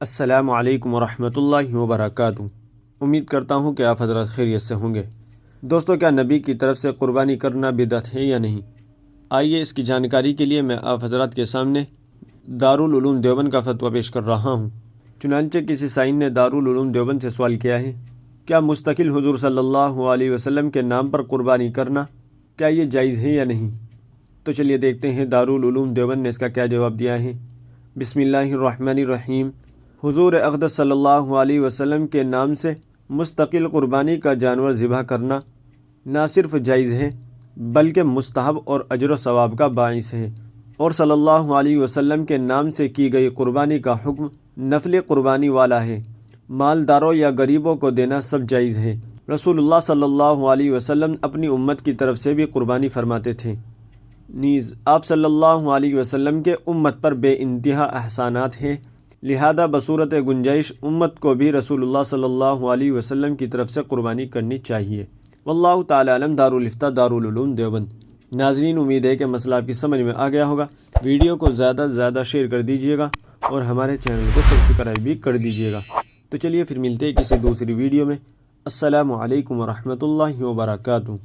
السلام علیکم ورحمۃ اللہ وبرکاتہ۔ امید کرتا ہوں کہ آپ حضرات خیریت سے ہوں گے۔ دوستو، کیا نبی کی طرف سے قربانی کرنا بدعت ہے یا نہیں؟ آئیے اس کی جانکاری کے لیے میں آپ حضرات کے سامنے دارالعلوم دیوبند کا فتویٰ پیش کر رہا ہوں۔ چنانچہ کسی سائن نے دارالعلوم دیوبند سے سوال کیا ہے، کیا مستقل حضور صلی اللہ علیہ وسلم کے نام پر قربانی کرنا کیا یہ جائز ہے یا نہیں؟ تو چلیے دیکھتے ہیں دارالعلوم دیوبند نے اس کا کیا جواب دیا ہے۔ بسم اللہ الرحمن الرحیم۔ حضور اقدس صلی اللہ علیہ وسلم کے نام سے مستقل قربانی کا جانور ذبح کرنا نہ صرف جائز ہے بلکہ مستحب اور اجر و ثواب کا باعث ہے، اور صلی اللہ علیہ وسلم کے نام سے کی گئی قربانی کا حکم نفل قربانی والا ہے۔ مالداروں یا غریبوں کو دینا سب جائز ہے۔ رسول اللہ صلی اللہ علیہ وسلم اپنی امت کی طرف سے بھی قربانی فرماتے تھے، نیز آپ صلی اللہ علیہ وسلم کے امت پر بے انتہا احسانات ہیں، لہذا بصورت گنجائش امت کو بھی رسول اللہ صلی اللہ علیہ وسلم کی طرف سے قربانی کرنی چاہیے۔ واللہ تعالی علم۔ دارالفتہ دارالعلوم دیوبند۔ ناظرین، امید ہے کہ مسئلہ آپ کی سمجھ میں آ گیا ہوگا۔ ویڈیو کو زیادہ سے زیادہ شیئر کر دیجیے گا اور ہمارے چینل کو سبسکرائب بھی کر دیجیے گا۔ تو چلیے پھر ملتے ہیں کسی دوسری ویڈیو میں۔ السلام علیکم ورحمۃ اللہ وبرکاتہ۔